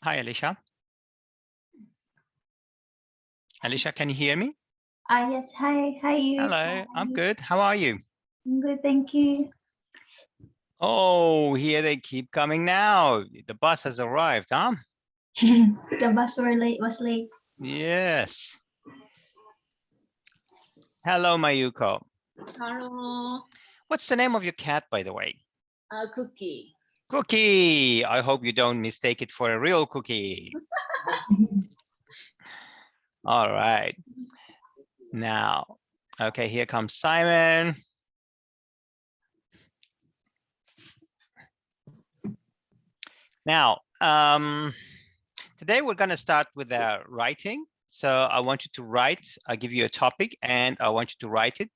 Hi, Alicia. Alicia, can you hear me? Yes. Hi. Hi, you. Hello, Hi. I'm good. How are you? I'm good, thank you. Oh, here they keep coming now. The bus has arrived, huh? The bus was late. Yes. Hello, Mayuko. Hello. What's the name of your cat, by the way? Cookie. Cookie. I hope you don't mistake it for a real cookie. All right. Now, okay, here comes Simon. Now, today we're going to start with writing. So I want you to write, I'll give you a topic and I want you to write it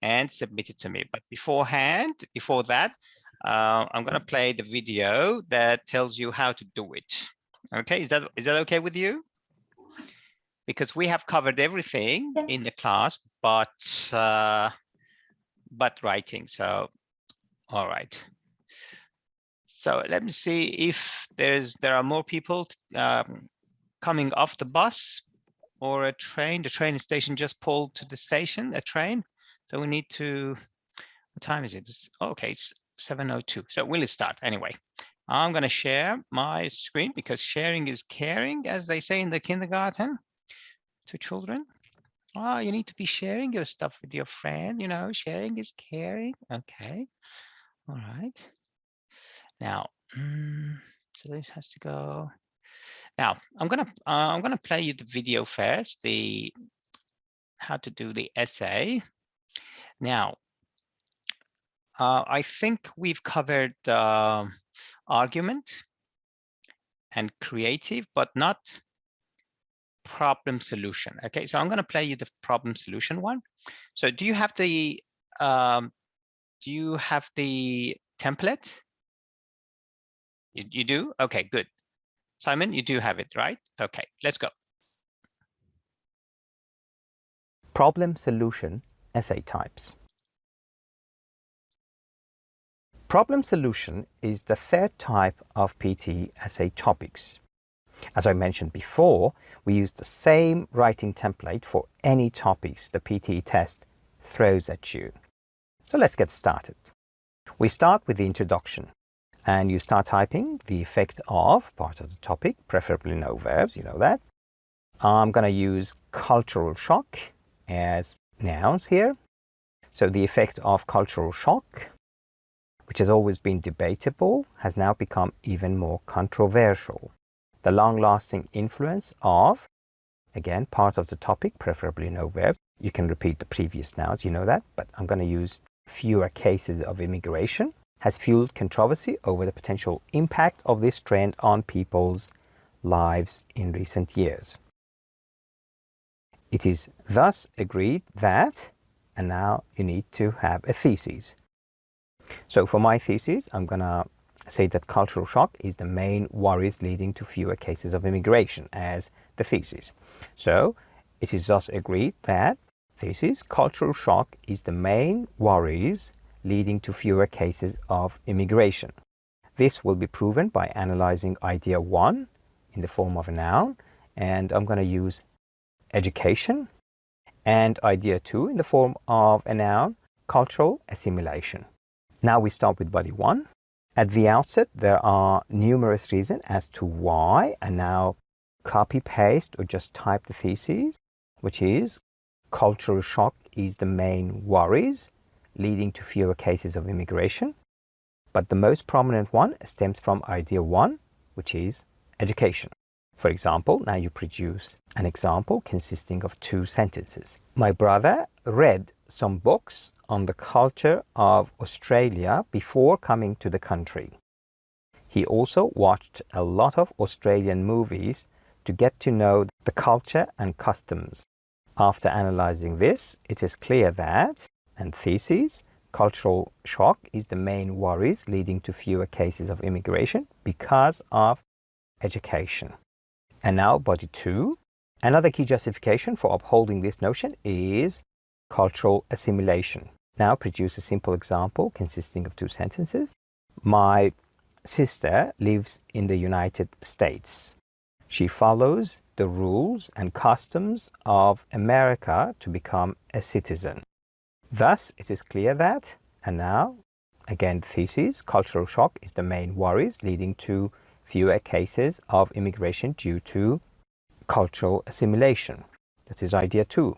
and submit it to me. But before that, I'm going to play the video that tells you how to do it. Okay, is that okay with you? Because we have covered everything in the class, but writing. So, all right. So let me see if there are more people coming off the bus or a train. The train station just pulled to the station, a train. So we need to, what time is it? Okay, it's 7:02. So we'll start anyway. I'm going to share my screen because sharing is caring, as they say in the kindergarten to children. Oh, you need to be sharing your stuff with your friend, you know, sharing is caring. Okay. All right. Now, so this has to go. Now, I'm gonna play you the video first, the how to do the essay. Now, I think we've covered argument and creative, but not problem solution. Okay, so I'm gonna play you the problem solution one. So do you have the template? You do? Okay, good. Simon, you do have it, right? Okay, let's go. Problem solution essay types. Problem solution is the third type of PTE essay topics. As I mentioned before, we use the same writing template for any topics the PTE test throws at you. So let's get started. We start with the introduction, and you start typing the effect of part of the topic, preferably no verbs, you know that. I'm going to use cultural shock as nouns here. So the effect of cultural shock, which has always been debatable, has now become even more controversial. The long-lasting influence of, again, part of the topic, preferably no verbs. You can repeat the previous nouns, you know that, but I'm going to use fewer cases of immigration, has fueled controversy over the potential impact of this trend on people's lives in recent years. It is thus agreed that, and now you need to have a thesis. So for my thesis, I'm going to say that cultural shock is the main worries leading to fewer cases of immigration as the thesis. So it is thus agreed that thesis, cultural shock is the main worries leading to fewer cases of immigration. This will be proven by analyzing idea 1 in the form of a noun, and I'm going to use education, and idea 2 in the form of a noun, cultural assimilation. Now we start with body 1. At the outset, there are numerous reasons as to why, and now copy paste or just type the thesis, which is cultural shock is the main worries leading to fewer cases of immigration. But the most prominent one stems from idea 1, which is education. For example, now you produce an example consisting of 2 sentences. My brother read some books on the culture of Australia before coming to the country. He also watched a lot of Australian movies to get to know the culture and customs. After analyzing this, it is clear that, and thesis, cultural shock is the main worries leading to fewer cases of immigration because of education. And now body 2. Another key justification for upholding this notion is cultural assimilation. Now produce a simple example consisting of 2 sentences. My sister lives in the United States. She follows the rules and customs of America to become a citizen. Thus, it is clear that, and now, again, thesis, cultural shock is the main worries leading to fewer cases of immigration due to cultural assimilation. That is idea 2.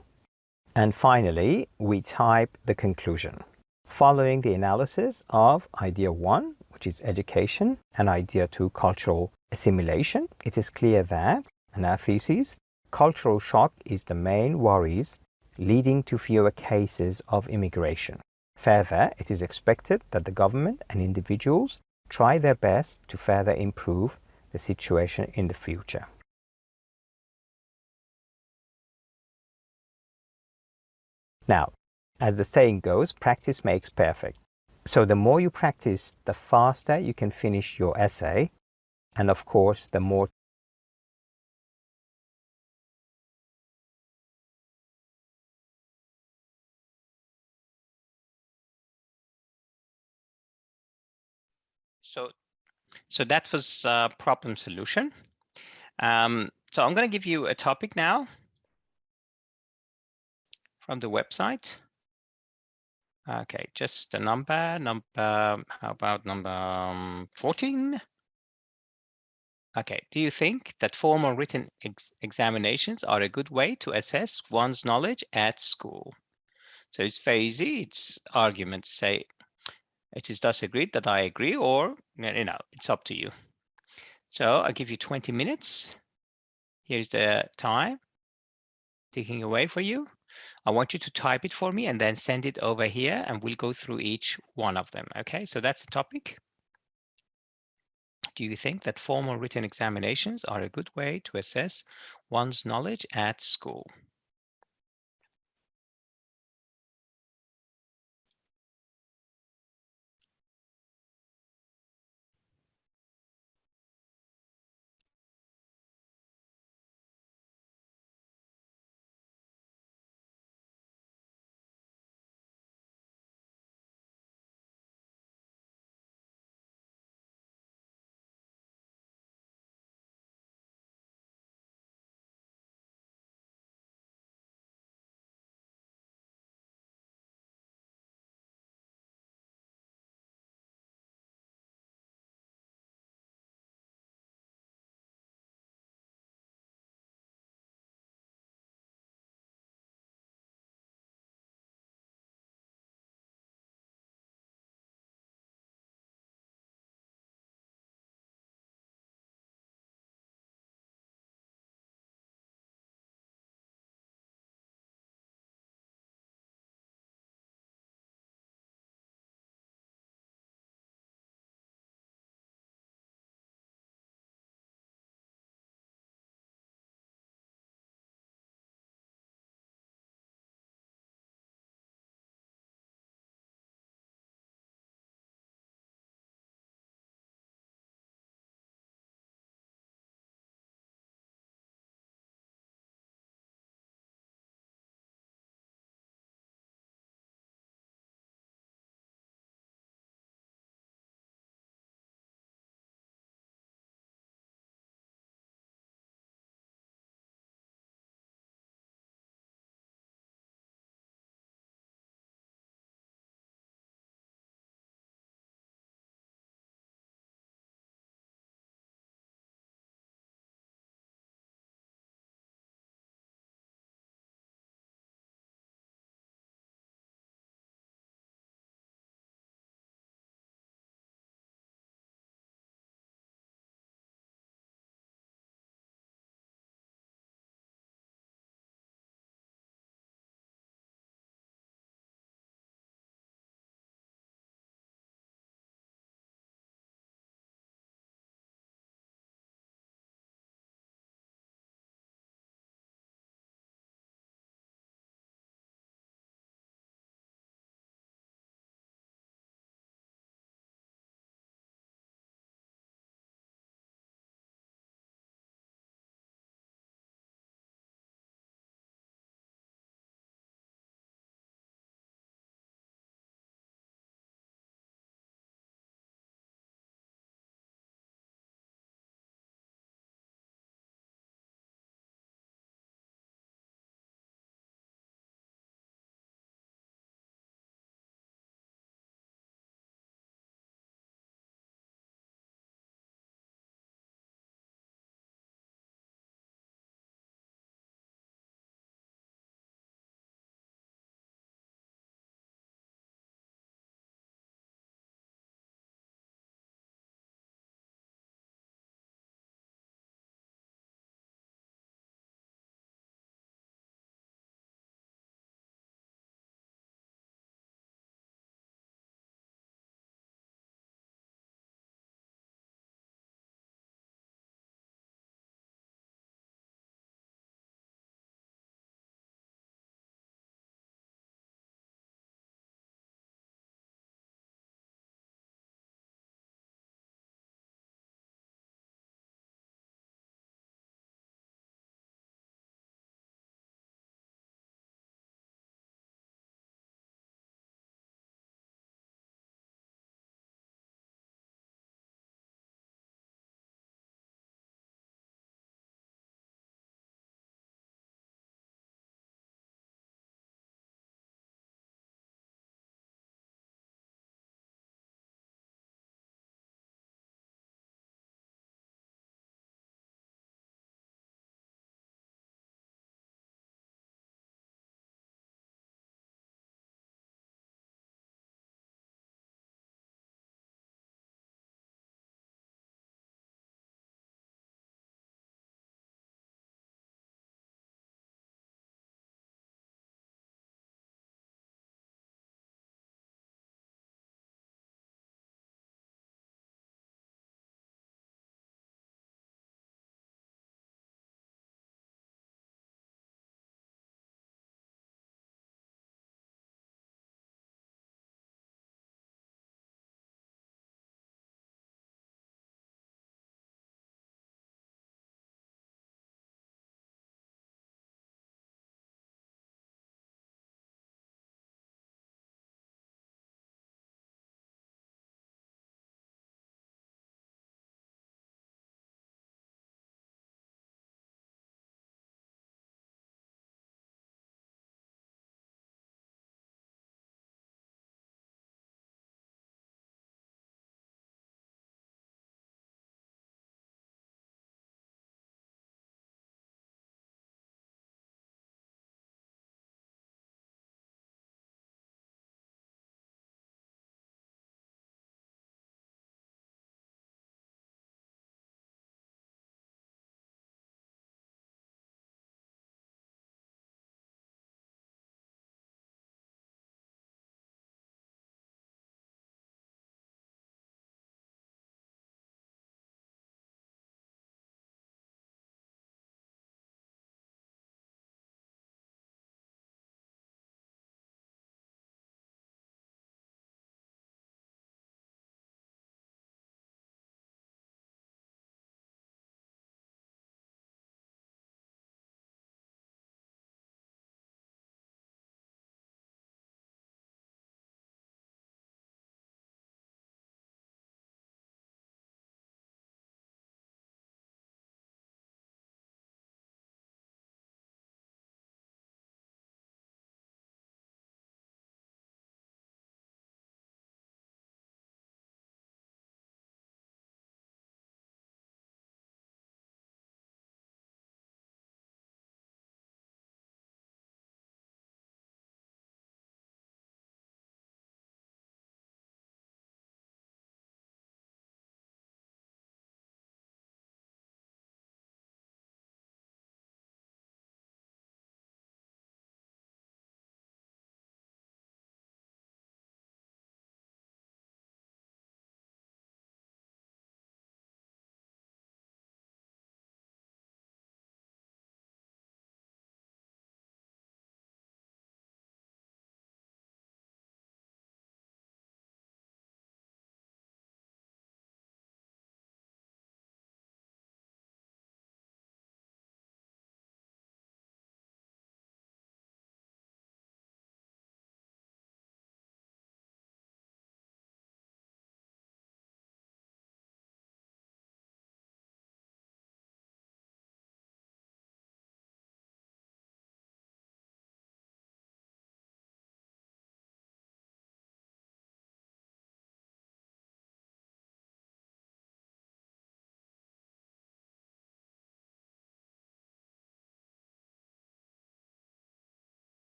And finally, we type the conclusion. Following the analysis of idea 1, which is education, and idea 2, cultural assimilation, it is clear that, and our thesis, cultural shock is the main worries leading to fewer cases of immigration. Further, it is expected that the government and individuals try their best to further improve the situation in the future. Now, as the saying goes, practice makes perfect. So the more you practice, the faster you can finish your essay, and of course, the more So that was problem solution. So I'm going to give you a topic now from the website. Okay, just a number, how about number 14? Okay, do you think that formal written examinations are a good way to assess one's knowledge at school? So it's very easy. It's argument to say it is thus agreed that I agree, or, it's up to you. So I'll give you 20 minutes. Here's the time ticking away for you. I want you to type it for me and then send it over here, and we'll go through each one of them. Okay, so that's the topic. Do you think that formal written examinations are a good way to assess one's knowledge at school?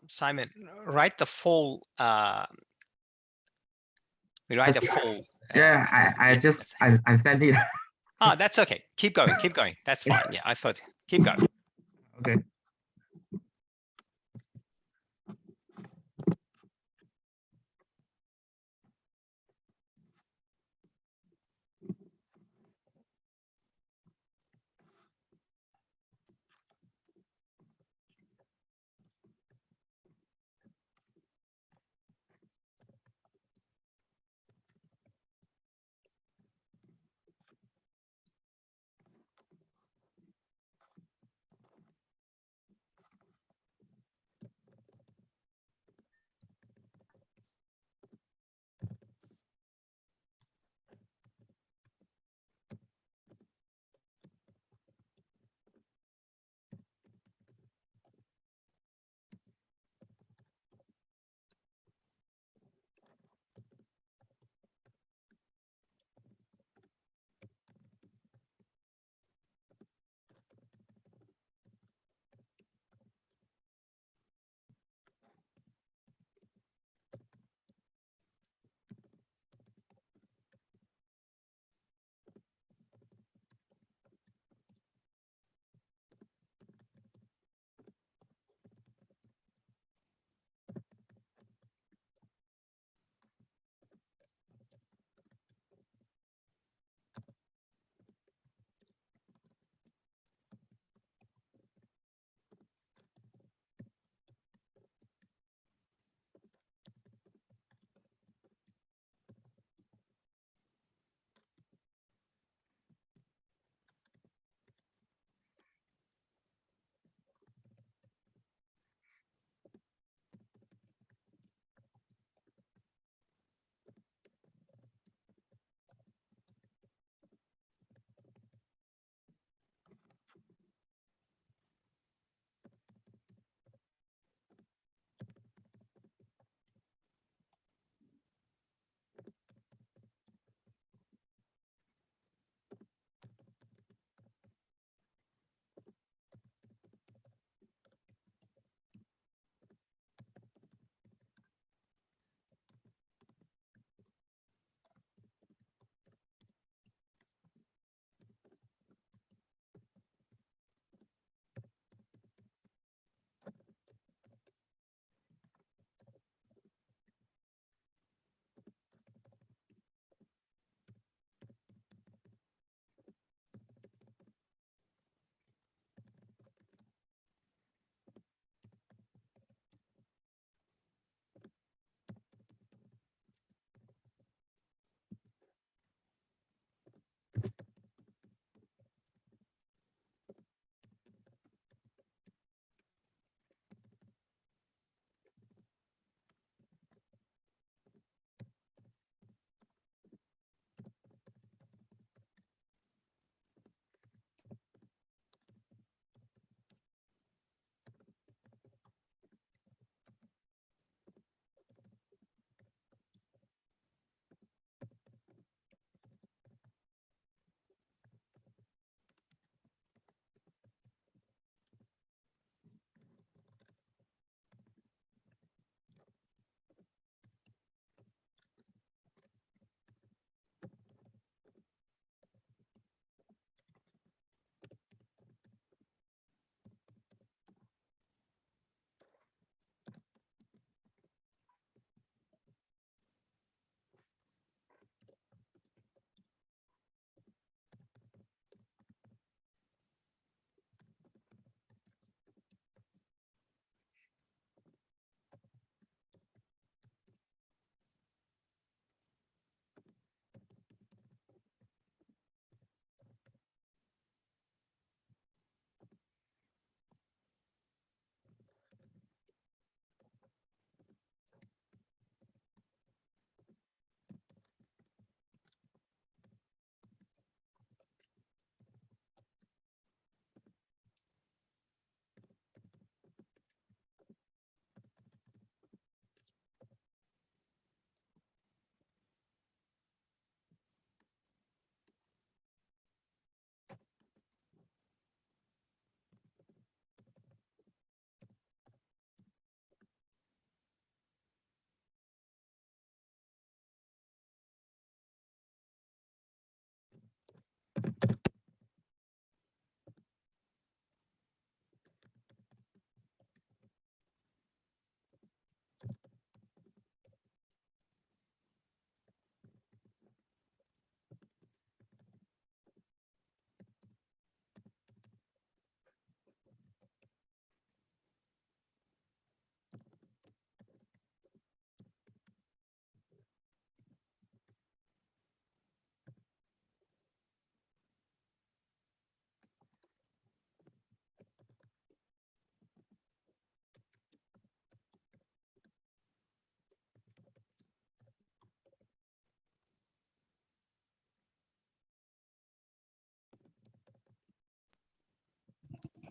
Simon, write the full. We write the full. Yeah, I details. just I sent it. Ah, that's okay. Keep going. Keep going. That's fine. Yeah, I thought. Keep going. Okay.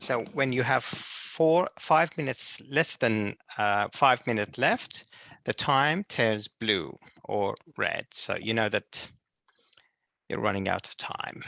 So when you have 5 minutes, less than 5 minutes left, the time turns blue or red. So you know that you're running out of time.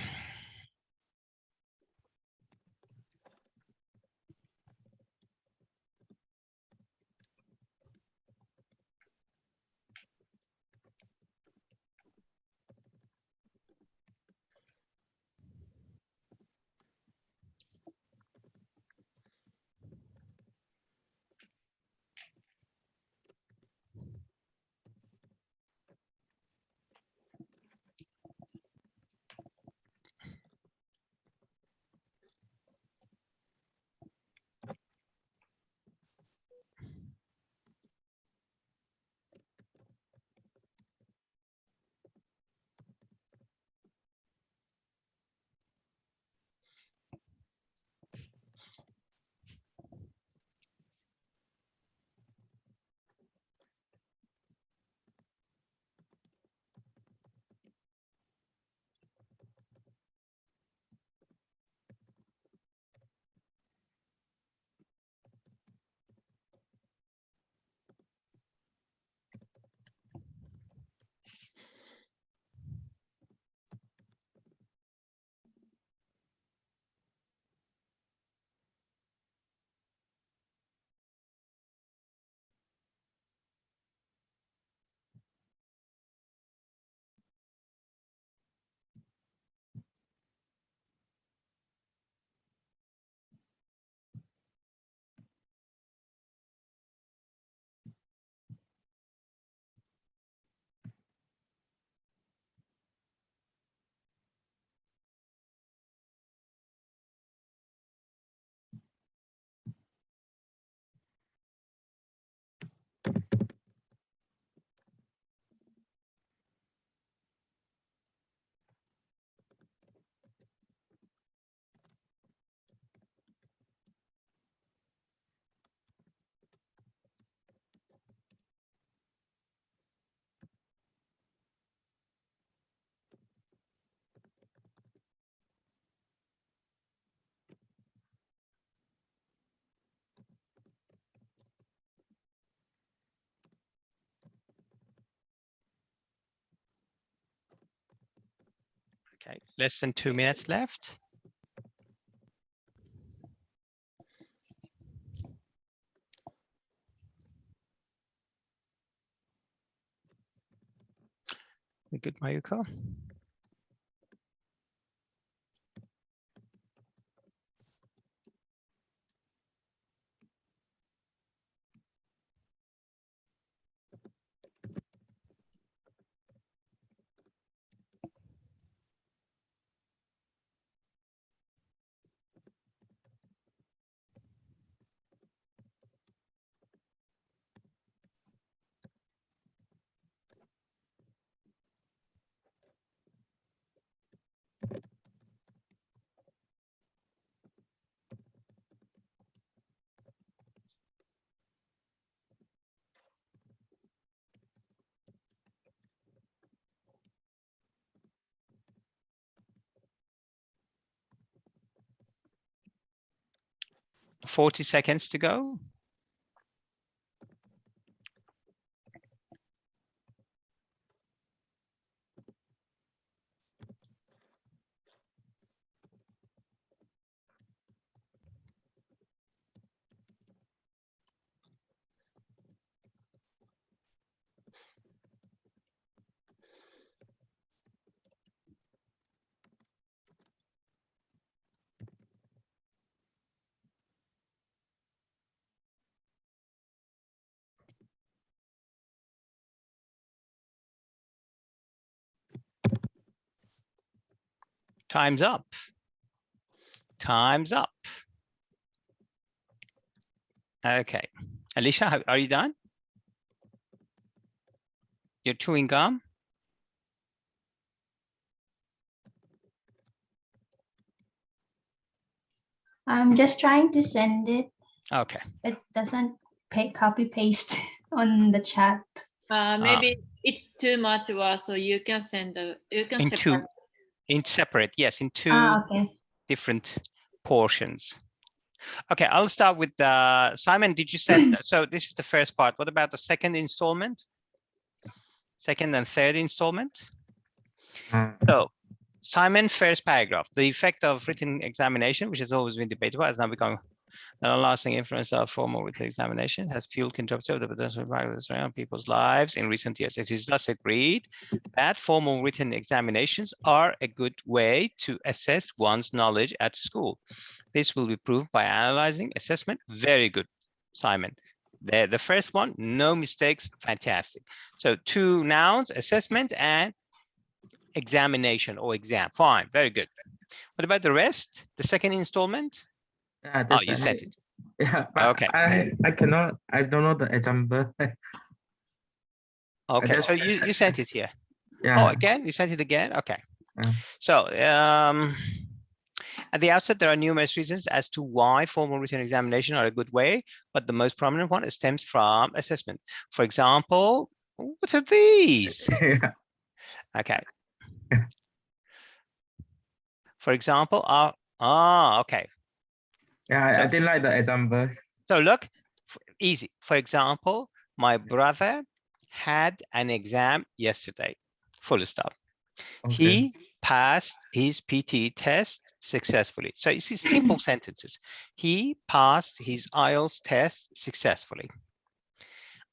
Okay, less than 2 minutes left. You good, Mayuko? $40 to go. Time's up. Time's up. Okay. Alicia, are you done? You're chewing gum? I'm just trying to send it. Okay. It doesn't copy paste on the chat. Maybe it's too much work, so you can send you can separate. In separate, yes, in two Okay. different portions. Okay, I'll start with Simon. Did you send? So this is the first part. What about the second installment? Second and third installment. So Simon, first paragraph. The effect of written examination, which has always been debatable, has now become the long-lasting influence of formal written examination, has fueled controversy of the potential impact of this on people's lives in recent years. It is thus agreed that formal written examinations are a good way to assess one's knowledge at school. This will be proved by analyzing assessment. Very good, Simon. The first one, no mistakes, fantastic. So 2 nouns, assessment and examination or exam. Fine, very good. What about the rest? The second installment? Yeah, Oh, you sent it. Yeah, but Okay. I cannot. I don't know the example. Okay, just- so you sent it here. Yeah. Oh, again, you sent it again? Okay. Yeah. So at the outset, there are numerous reasons as to why formal written examination are a good way, but the most prominent one stems from assessment. For example, what are these? Yeah. Okay. For example, okay. Yeah, So- I didn't like the example. So look, easy. For example, my brother had an exam yesterday, full stop. Okay. He passed his PTE test successfully. So you see simple sentences. He passed his IELTS test successfully.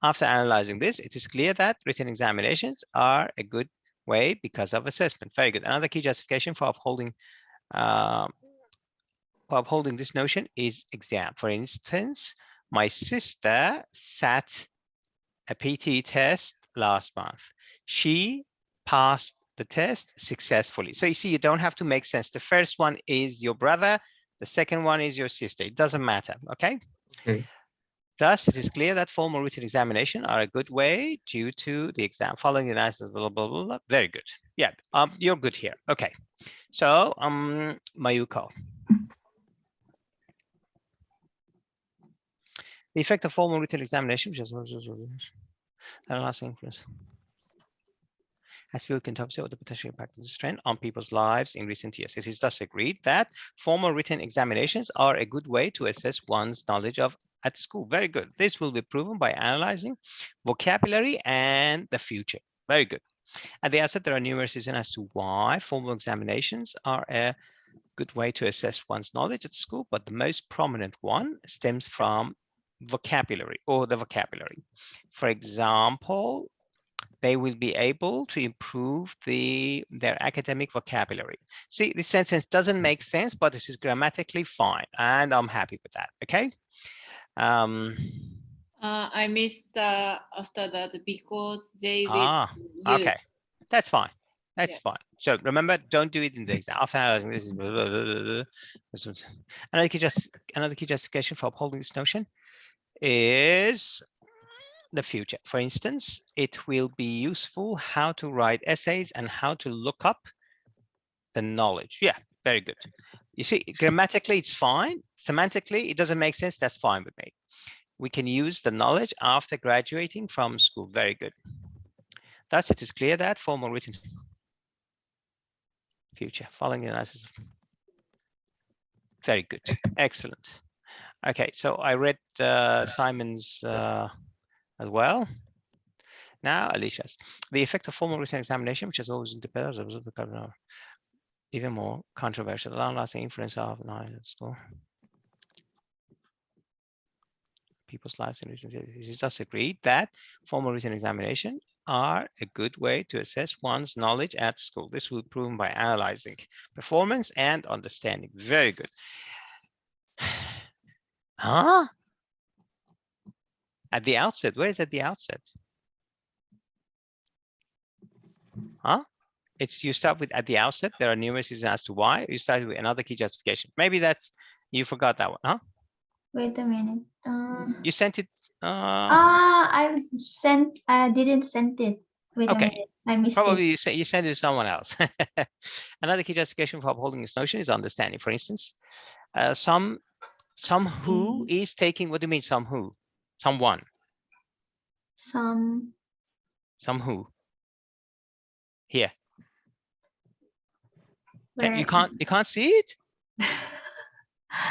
After analyzing this, it is clear that written examinations are a good way because of assessment. Very good. Another key justification for upholding this notion is exam. For instance, my sister sat a PTE test last month. She passed the test successfully. So you see, you don't have to make sense. The first one is your brother. The second one is your sister. It doesn't matter, okay? Okay. Thus, it is clear that formal written examination are a good way due to the exam. Following the analysis, blah, blah, blah, blah. Very good. Yeah, you're good here. Okay. So, Mayuko. The effect of formal written examination, which is the last influence, has fueled controversy of the potential impact of this trend on people's lives in recent years. It is thus agreed that formal written examinations are a good way to assess one's knowledge of at school. Very good. This will be proven by analyzing vocabulary and the future. Very good. At the outset, there are numerous reasons as to why formal examinations are a good way to assess one's knowledge at school, but the most prominent one stems from vocabulary or the vocabulary. For example, they will be able to improve their academic vocabulary. See, this sentence doesn't make sense, but this is grammatically fine, and I'm happy with that. Okay. I missed after that because they will use. Okay, that's fine. That's Yeah. fine. So remember, don't do it in the exam. After analyzing this, another key justification for upholding this notion is the future. For instance, it will be useful how to write essays and how to look up the knowledge. Yeah, very good. You see, grammatically, it's fine. Semantically, it doesn't make sense. That's fine with me. We can use the knowledge after graduating from school. Very good. Thus, it is clear that formal written future following the analysis. Very good. Excellent. Okay, so I read Simon's as well. Now, Alicia's. The effect of formal written examination, which has always been even more controversial, the long-lasting influence of knowledge at school. People's lives in recent years. It is thus agreed that formal written examination are a good way to assess one's knowledge at school. This will be proven by analyzing performance and understanding. Very good. Huh? At the outset, where is at the outset? Huh? It's you start with at the outset. There are numerous reasons as to why. You start with another key justification. Maybe that's you forgot that one, huh? Wait a minute. You sent it. I didn't send it. Wait Okay. a minute. I missed Probably it. you send it to someone else. Another key justification for upholding this notion is understanding. For instance, some who is taking. What do you mean? Some who? Someone. Some Who. Here. where You can't see it.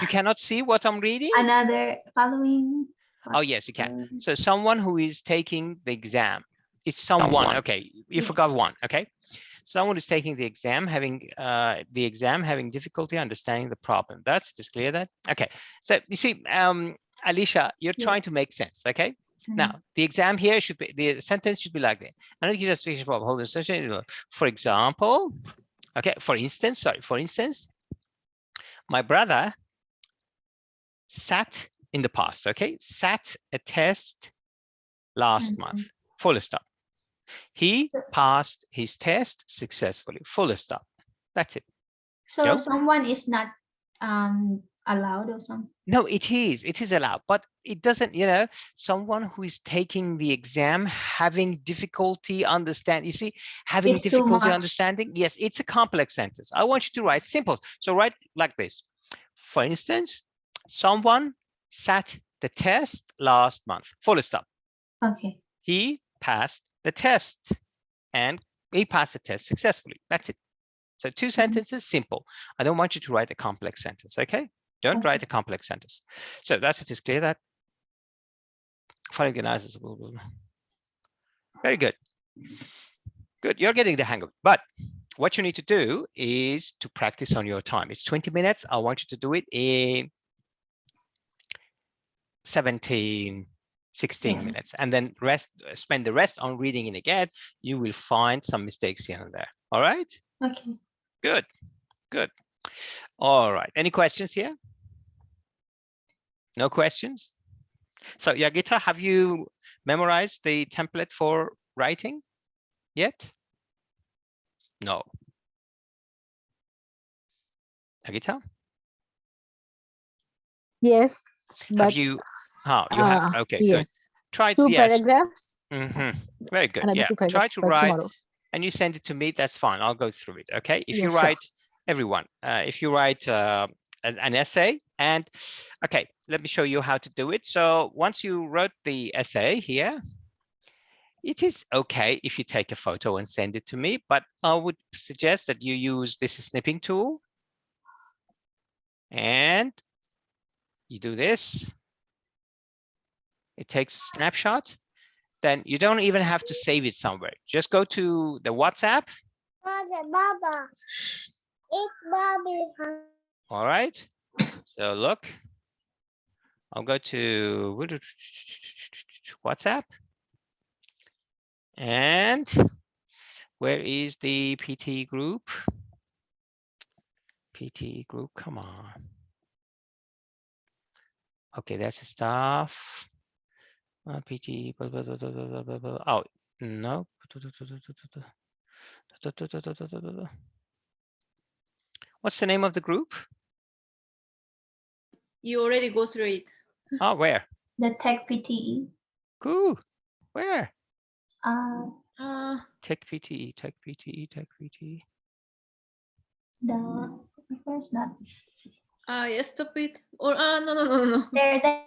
You cannot see what I'm reading? Another following. Oh, yes, you can. So someone who is taking the exam. It's someone. Okay, you Yes. forgot one. Okay. Someone is taking the exam, having difficulty understanding the problem. That's just clear that. Okay. So you see, Alicia, you're Yeah. trying to make sense. Okay. Mm. Now the exam here should be, the sentence should be like that. I know you just finish problem. Hold on a second. For example, okay. For instance, my brother sat in the past. Okay, sat a test last month. Full stop. He passed his test successfully. Full stop. That's it. So Joe? someone is not allowed or something. No, it is allowed, but it doesn't, someone who is taking the exam, having difficulty understand, you see, having It's too difficulty much. understanding. Yes, it's a complex sentence. I want you to write simple. So write like this. For instance, someone sat the test last month. Full stop. Okay. He passed the test and he passed the test successfully. That's it. So two sentences, simple. I don't want you to write a complex sentence, okay? Don't write a complex sentence. So that's it is clear that following the analysis will. Very good. Good, you're getting the hang of it. But what you need to do is to practice on your time. It's 20 minutes. I want you to do it in 17, 16 minutes, and then spend the rest on reading it again. You will find some mistakes here and there. All right. Okay. Good. Good. All right. Any questions here? No questions? So Yagita, have you memorized the template for writing yet? No. Yagita? Yes. But Have you? Oh, you have. Okay, good. yes. Try Two to, yes. paragraphs. Very good. Another Yeah. two Try paragraphs to for write tomorrow. and you send it to me. That's fine. I'll go through it. Okay. If Yeah, you sure. write, everyone, if you write an essay, and okay, let me show you how to do it. So once you wrote the essay here, it is okay if you take a photo and send it to me, but I would suggest that you use this snipping tool and you do this. It takes a snapshot. Then you don't even have to save it somewhere. Just go to the WhatsApp. All right. So look, I'll go to WhatsApp. And where is the PTE group? PTE group, come on. Okay, that's the stuff. PTE, oh, no. What's the name of the group? You already go through it. Oh, where? The Tech PTE. Cool. Where? Tech PTE, Tech PTE, Tech PTE. Where's that? Yes, stop it. Or no. There.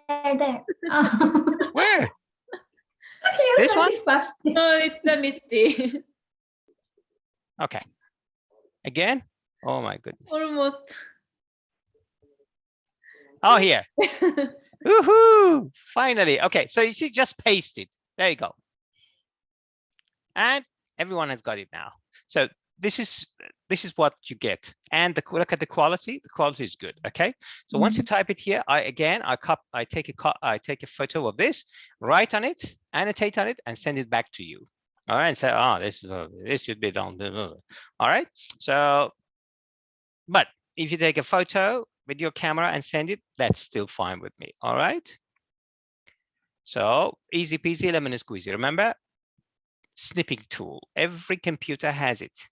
Where? You're This one? very fast. No, it's the Misty. Okay. Again? Oh my goodness. Almost. Oh, here. Woohoo! Finally. Okay, so you see, just paste it. There you go. And everyone has got it now. So this is what you get. And look at the quality. The quality is good. Okay. So once you type it here, I take a photo of this, write on it, annotate on it, and send it back to you. All right, and say, oh, this should be done. All right. So, but if you take a photo with your camera and send it, that's still fine with me. All right. So easy peasy lemon squeezy. Remember, snipping tool. Every computer has it.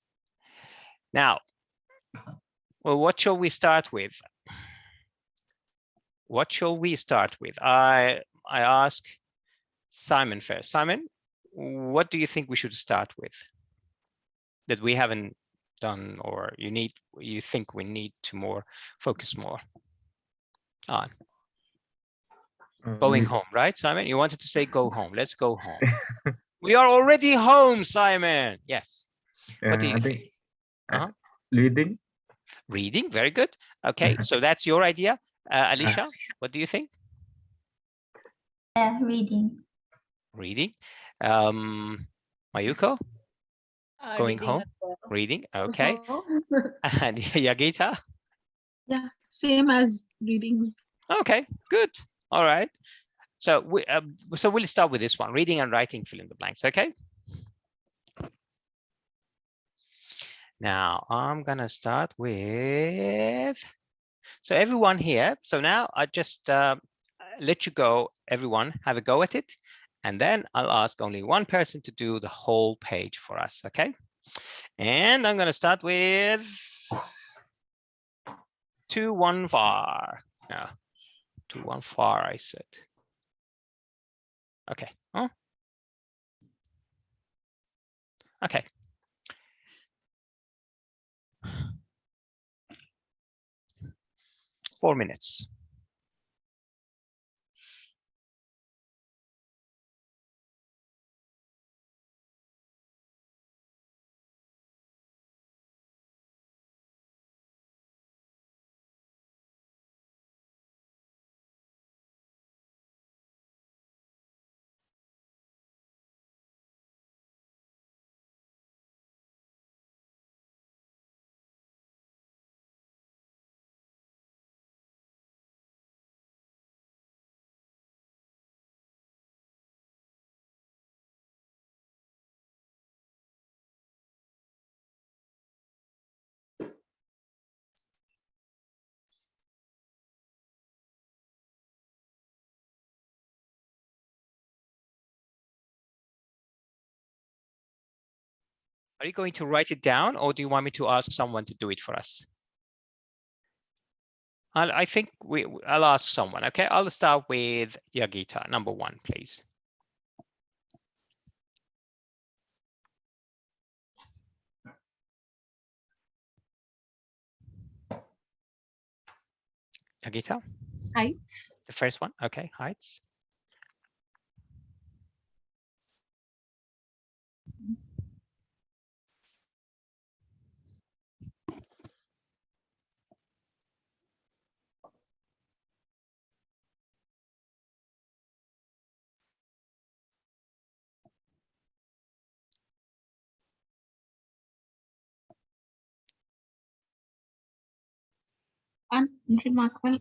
Now, well, what shall we start with? What shall we start with? I ask Simon first. Simon, what do you think we should start with that we haven't done, or you think we need to focus more on? Going home, right, Simon? You wanted to say go home. Let's go home. We are already home, Simon. Yes. What do you think? Reading. Reading, very good. Okay, so that's your idea. Alicia, what do you think? Yeah, reading. Reading. Mayuko, going Reading home, as well. reading. Okay. Uh-huh. And Yagita. Yeah, same as reading. Okay, good. All right. So we'll start with this one, reading and writing, fill in the blanks. Okay. Now I'm gonna start with, so everyone here. So now I just let you go, everyone have a go at it. And then I'll ask only one person to do the whole page for us, okay? And I'm gonna start with 214. No, 214, I said. Okay. Oh. Okay. Four minutes. Are you going to write it down, or do you want me to ask someone to do it for us? I think I'll ask someone. Okay, I'll start with Yagita, number one, please. Yagita, Heights. the first one. Okay, heights. Unremarkable.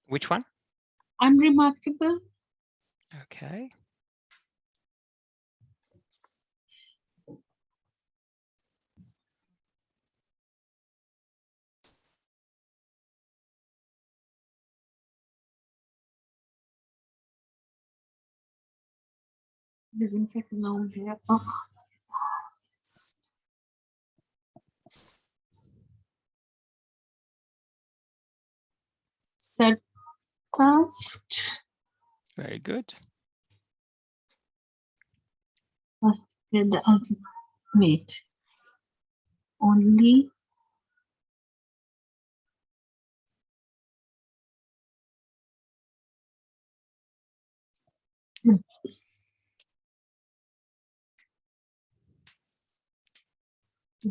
Which one? Unremarkable. Okay. Disinfect now. Oh. Surpassed. Very good. Must get the ultimate. Only.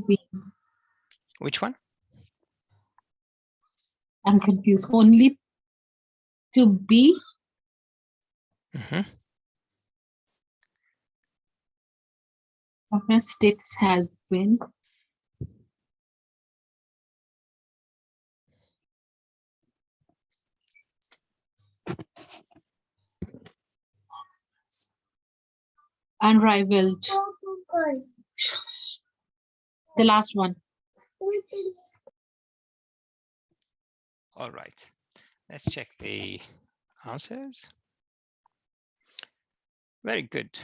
Be. Which one? I'm confused. Only to be. Mm-hmm. Our status has been. Unrivaled. The last one. All right. Let's check the answers. Very good.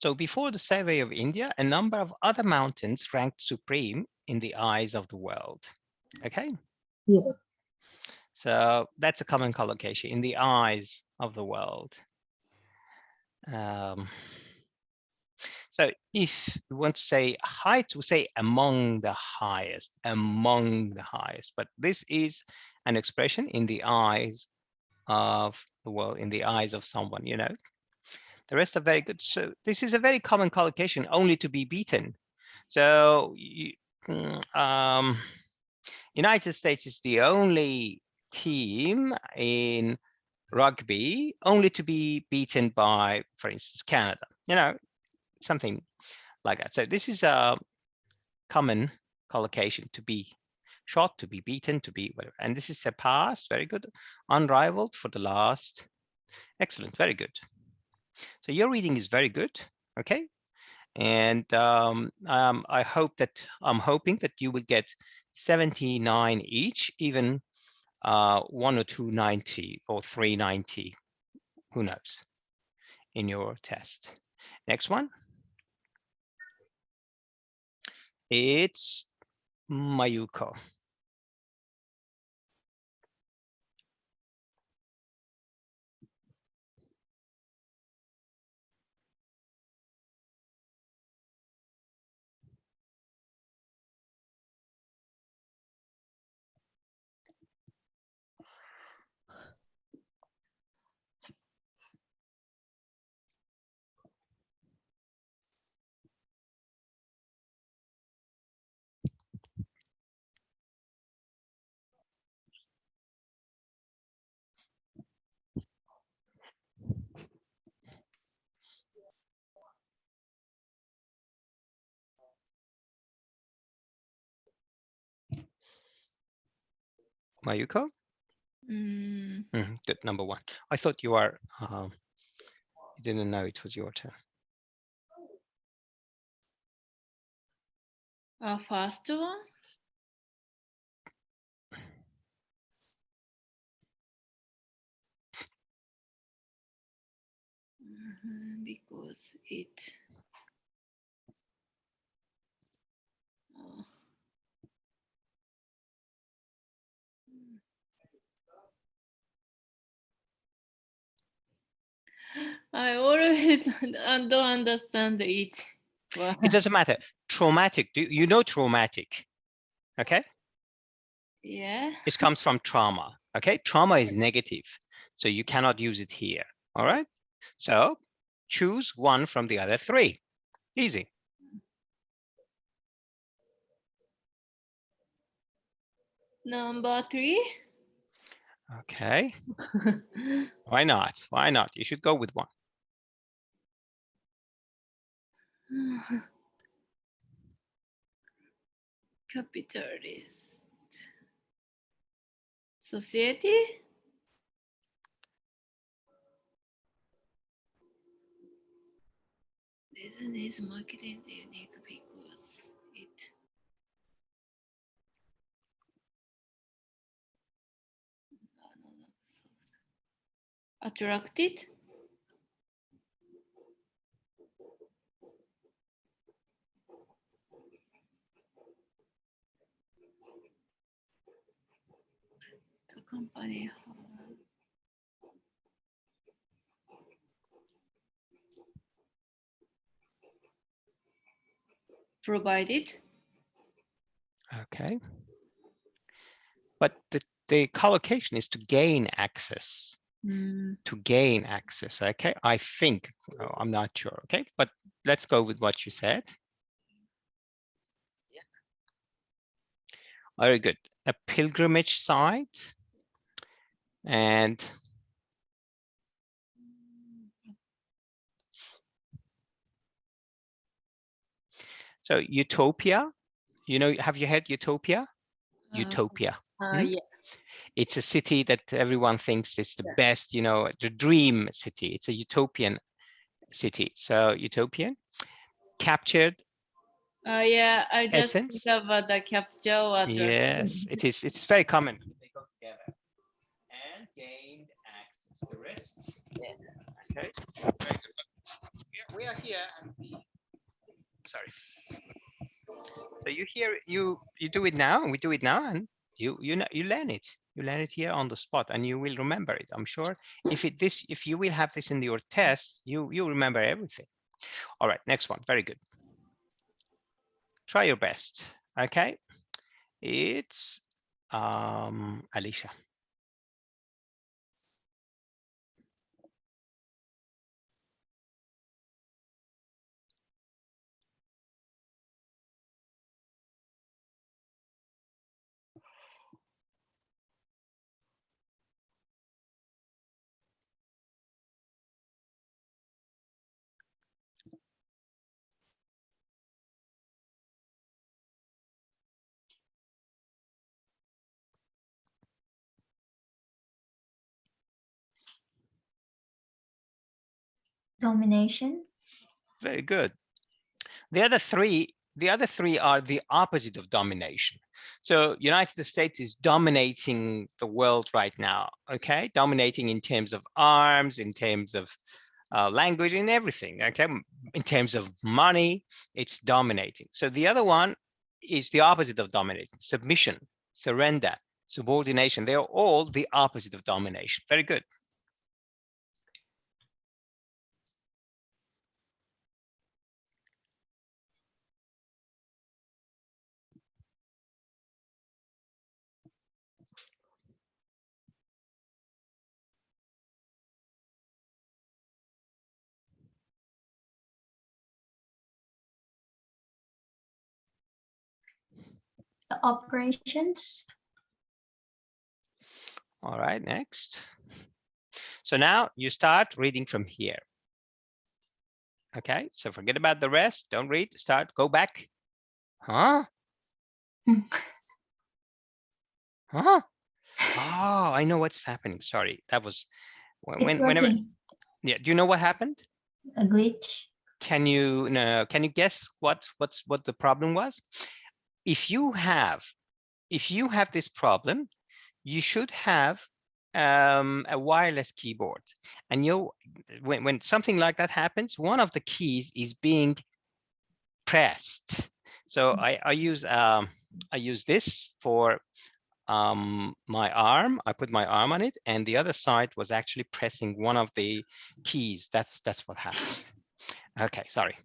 So before the survey of India, a number of other mountains ranked supreme in the eyes of the world. Okay. Yeah. So that's a common collocation, in the eyes of the world. So if we want to say height, we say among the highest, but this is an expression in the eyes of the world, in the eyes of someone, you know. The rest are very good. So this is a very common collocation, only to be beaten. So United States is the only team in rugby only to be beaten by, for instance, Canada. Something like that. So this is a common collocation: to be shot, to be beaten, to be whatever. And this is a past, very good, unrivaled for the last. Excellent, very good. So your reading is very good, okay? And I'm hoping that you will get 79 each, even 1 or 290 or 390, who knows, in your test. Next one. It's Mayuko. Mayuko? Good, number one. I thought you are, you didn't know it was your turn. First one. Because it. I always don't understand it. It doesn't matter. Traumatic, you know traumatic, okay? Yeah. It comes from trauma, okay? Trauma is negative, so you cannot use it here, all right? So choose one from the other three. Easy. Number 3. Okay. Why not? Why not? You should go with one. Capitalist society. Business marketing is unique because it attracted the company provided. Okay. But the collocation is to gain access. To gain access, okay? I think, I'm not sure, okay? But let's go with what you said. Very good. A pilgrimage site. And so utopia, have you heard utopia? Utopia. Yeah. It's a city that everyone thinks is the best, the dream city. It's a utopian city. So utopian, captured. Yeah, I just Essence. think about the capture water. Yes, it is. It's very common. They go together. And gained access. The rest. Yeah. Okay. Very good. We are here and sorry. So you do it now, and we do it now, and you learn it. You learn it here on the spot, and you will remember it. I'm sure. If you will have this in your test, you remember everything. All right, next one. Very good. Try your best. Okay. It's Alicia. Domination. Very good. The other three are the opposite of domination. So United States is dominating the world right now, okay? Dominating in terms of arms, in terms of language, in everything, okay? In terms of money, it's dominating. So the other one is the opposite of dominating: submission, surrender, subordination. They are all the opposite of domination. Very good. The operations. All right, next. So now you start reading from here. Okay, so forget about the rest. Don't read, start, go back. Huh? Huh? Oh, I know what's happening. Sorry, that was It's whenever. working. Yeah, do you know what happened? A glitch. Can you can you guess what the problem was? If you have this problem, you should have a wireless keyboard, and when something like that happens, one of the keys is being pressed. So I use this for my arm. I put my arm on it, and the other side was actually pressing one of the keys. That's what happened. Okay, sorry.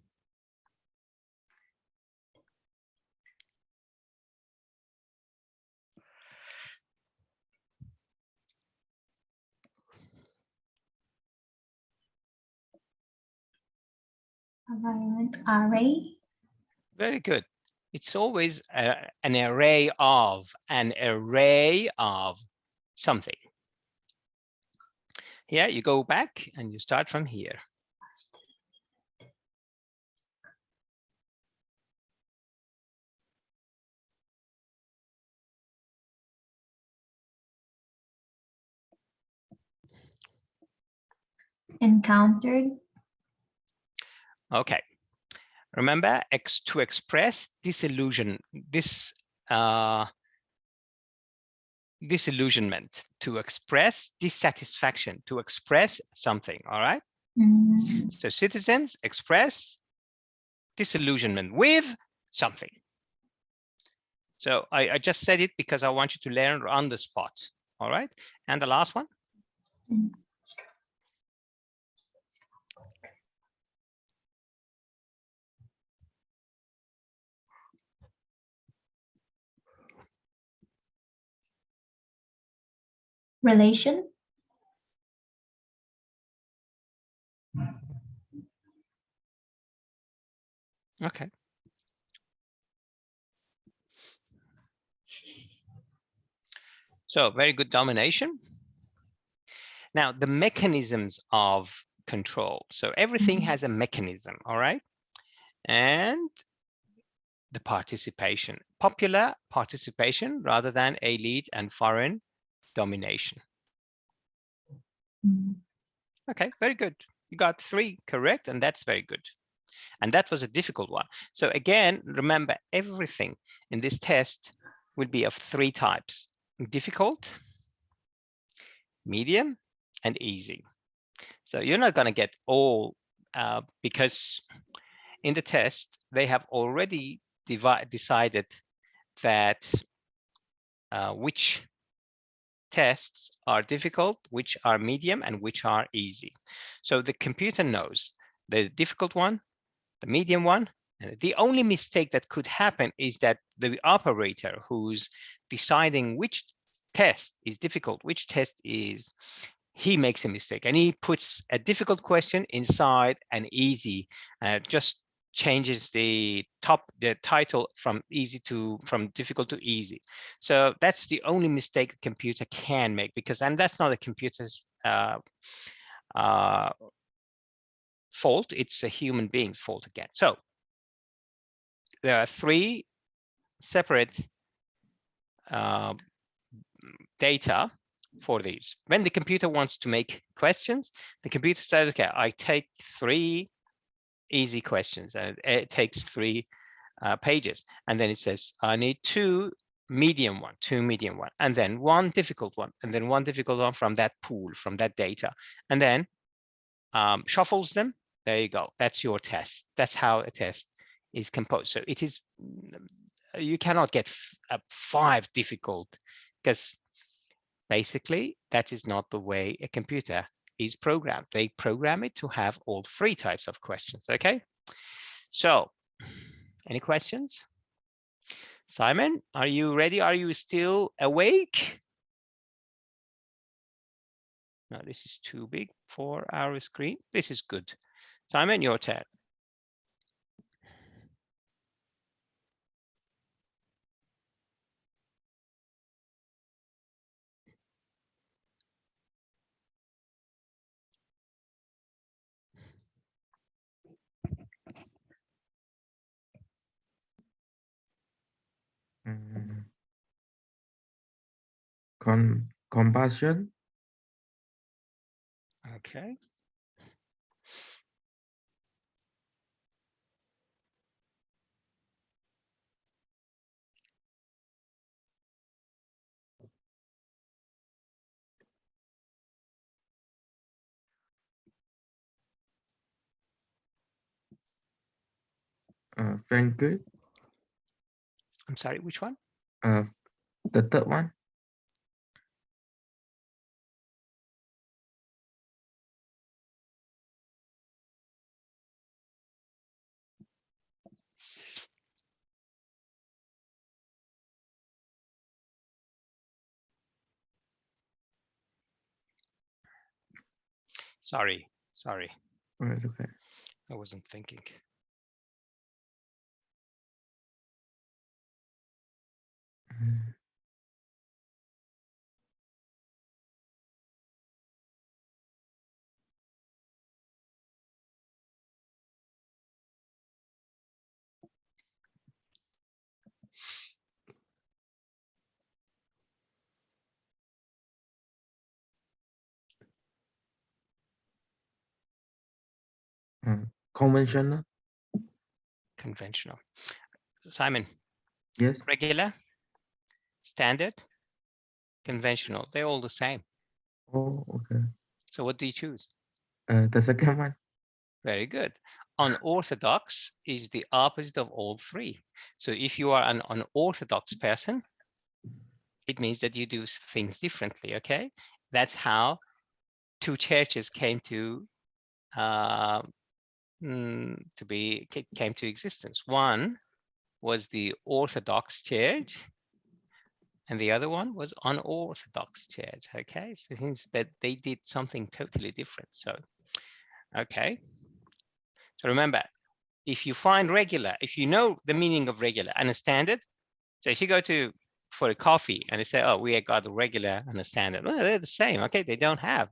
Environment array. Very good. It's always an array of something. Here you go back and you start from here. Encountered. Okay. Remember, to express disillusionment, to express dissatisfaction, to express something. All right. So citizens express disillusionment with something. So I just said it because I want you to learn on the spot. All right. And the last one. Relation. Okay. So very good domination. Now the mechanisms of control. So everything has a mechanism, all right? And the participation, popular participation rather than elite and foreign domination. Okay, very good. You got 3 correct, and that's very good. And that was a difficult one. So again, remember, everything in this test will be of 3 types: difficult, medium, and easy. So you're not going to get all because in the test, they have already decided that which tests are difficult, which are medium, and which are easy. So the computer knows the difficult one, the medium one, and the only mistake that could happen is that the operator who's deciding which test is difficult, which test is, he makes a mistake and he puts a difficult question inside an easy, just changes the title from difficult to easy. So that's the only mistake a computer can make, and that's not a computer's fault, it's a human being's fault again. So there are 3 separate data for these. When the computer wants to make questions, the computer says, okay, I take 3 easy questions, and it takes 3 pages. And then it says, I need 2 medium one, and then 1 difficult one, and then 1 difficult one from that pool, from that data. And then shuffles them. There you go. That's your test. That's how a test is composed. So it is, you cannot get 5 difficult, because basically that is not the way a computer is programmed. They program it to have all 3 types of questions. Okay. So any questions? Simon, are you ready? Are you still awake? No, this is too big for our screen. This is good. Simon, your turn. Combustion. Okay. Very good. I'm sorry, which one? The third one. Sorry. Oh, it's okay. I wasn't thinking. Conventional. Conventional. Simon, Yes. regular, standard, conventional. They're all the same. Oh, okay. So what do you choose? The second one. Very good. Unorthodox is the opposite of all 3. So if you are an unorthodox person, it means that you do things differently. Okay. That's how 2 churches came to came to existence. One was the Orthodox Church, and the other one was unorthodox church. Okay, so it means that they did something totally different. So, okay. So remember, if you find regular, if you know the meaning of regular and a standard, so if you go to for a coffee and they say, oh, we got a regular and a standard. Well, they're the same. Okay, they can't have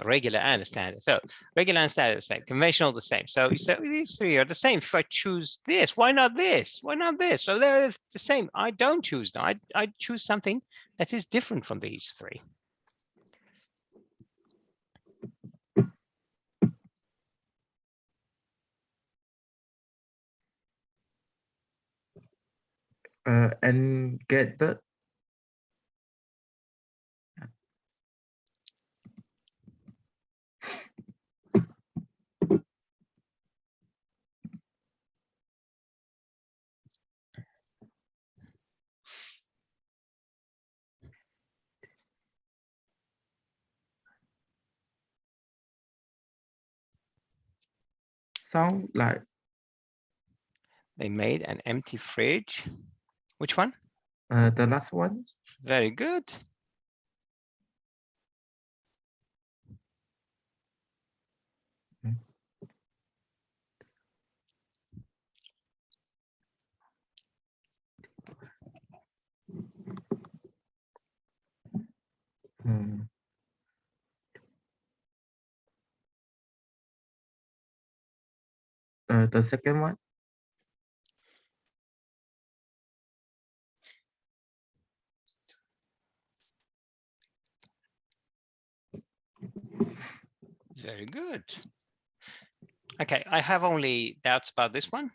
regular and a standard. So regular and standard the same, conventional the same. So you say these 3 are the same. If I choose this, why not this? Why not this? So they're the same. I don't choose them. I choose something that is different from these 3. And get the sound like They made an empty fridge. Which one? the last one. Very good. The second one. Very good. Okay, I have only doubts about this one.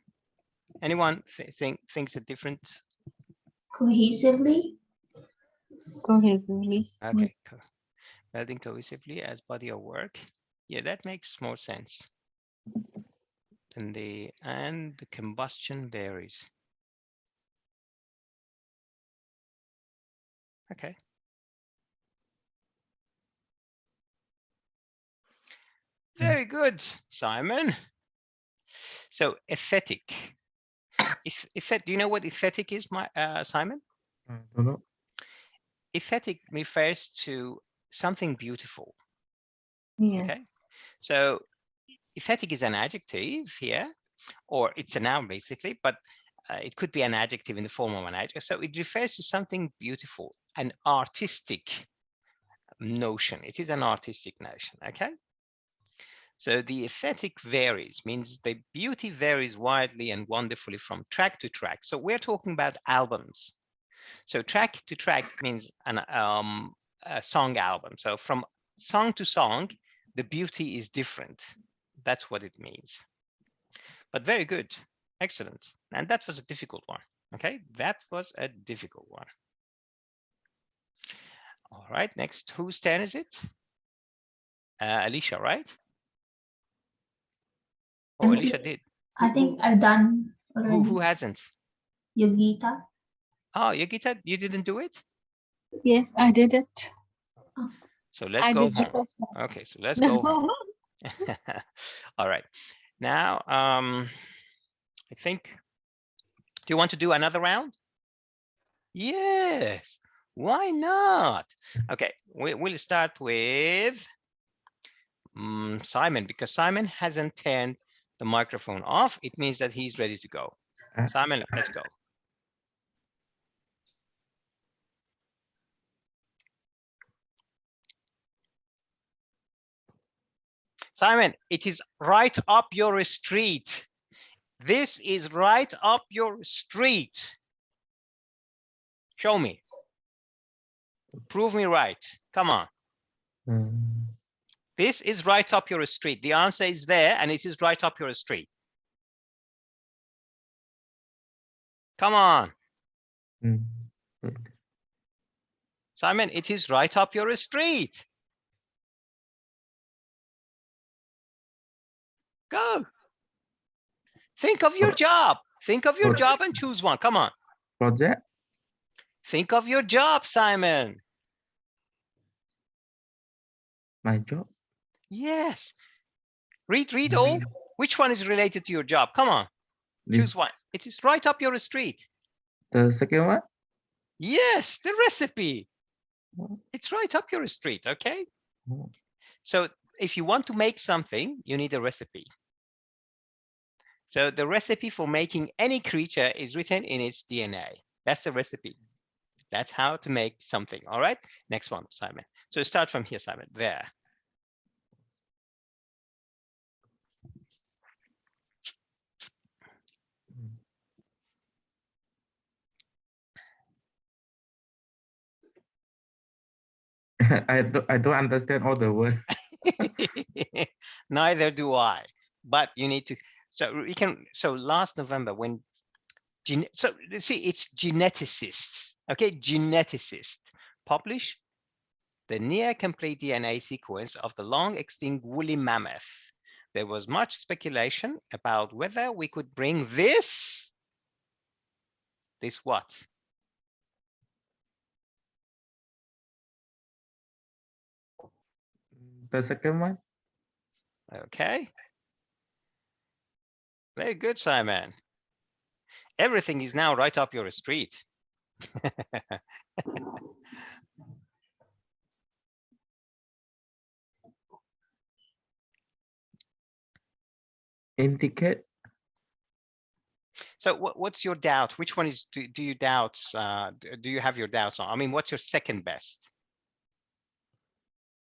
Anyone thinks a different? Cohesively. Cohesively. Okay, welding cohesively as body of work. Yeah, that makes more sense. And the combustion varies. Okay. Very good, Simon. So aesthetic. Do you know what aesthetic is, Simon? Don't know. Aesthetic refers to something beautiful. Yeah. Okay. So aesthetic is an adjective here, or it's a noun basically, but it could be an adjective in the form of an adjective. So it refers to something beautiful, an artistic notion. It is an artistic notion. Okay. So the aesthetic varies, means the beauty varies widely and wonderfully from track to track. So we're talking about albums. So track to track means a song album. So from song to song, the beauty is different. That's what it means. But very good. Excellent. And that was a difficult one. Okay, that was a difficult one. All right, next, whose turn is it? Alicia, right? Oh, Alicia did. I think I've done already. Who hasn't? Yogita. Oh, Yogita, you didn't do it? Yes, I did it. So let's I go did the home. first one. Okay, so let's go home. All right. Now, I think, do you want to do another round? Yes. Why not? Okay, we'll start with Simon, because Simon hasn't turned the microphone off. It means that he's ready to go. Simon, let's go. Simon, it is right up your street. This is right up your street. Show me. Prove me right. Come on. This is right up your street. The answer is there, and it is right up your street. Come on. Simon, it is right up your street. Go. Think of your job. Think of your job and choose one. Come on. Project. Think of your job, Simon. My job. Yes. Read all. Which one is related to your job? Come on. Choose one. It is right up your street. The second one. Yes, the recipe. It's right up your street, okay? So if you want to make something, you need a recipe. So the recipe for making any creature is written in its DNA. That's the recipe. That's how to make something. All right. Next one, Simon. So start from here, Simon. There. I don't understand all the words. Neither do I. But you need to. So we can. So last November, when so see, it's geneticists. Okay, geneticists publish the near complete DNA sequence of the long extinct woolly mammoth. There was much speculation about whether we could bring this what? The second one. Okay. Very good, Simon. Everything is now right up your street. Indicate. So what's your doubt? Which one is, do you doubt? Do you have your doubts on? I mean, what's your second best?